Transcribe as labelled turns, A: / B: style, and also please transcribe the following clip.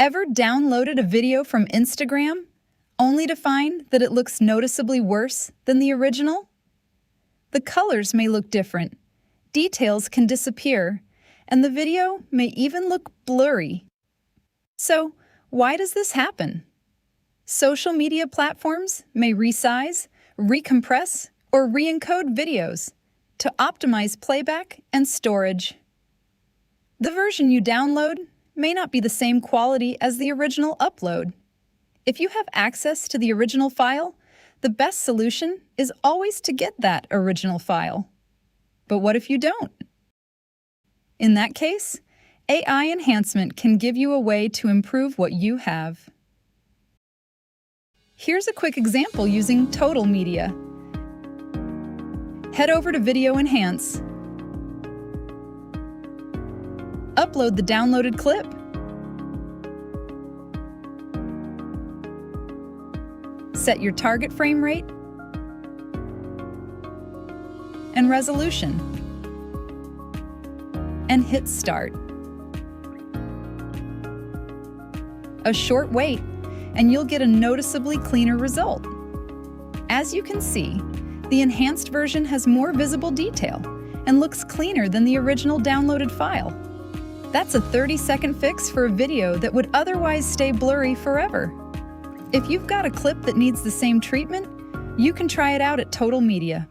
A: Ever downloaded a video from Instagram only to find that it looks noticeably worse than the original? The colors may look different, details can disappear, and the video may even look blurry. So, why does this happen? Social media platforms may resize, recompress, or re-encode videos to optimize playback and storage. The version you download may not be the same quality as the original upload. If you have access to the original file, the best solution is always to get that original file. But what if you don't? In that case, AI enhancement can give you a way to improve what you have. Here's a quick example using TotalMedia. Head over to Video Enhance. Upload the downloaded clip. Set your target frame rate and resolution, and hit Start. A short wait, and you'll get a noticeably cleaner result. As you can see, the enhanced version has more visible detail and looks cleaner than the original downloaded file. That's a 30-second fix for a video that would otherwise stay blurry forever. If you've got a clip that needs the same treatment, you can try it out at TotalMedia.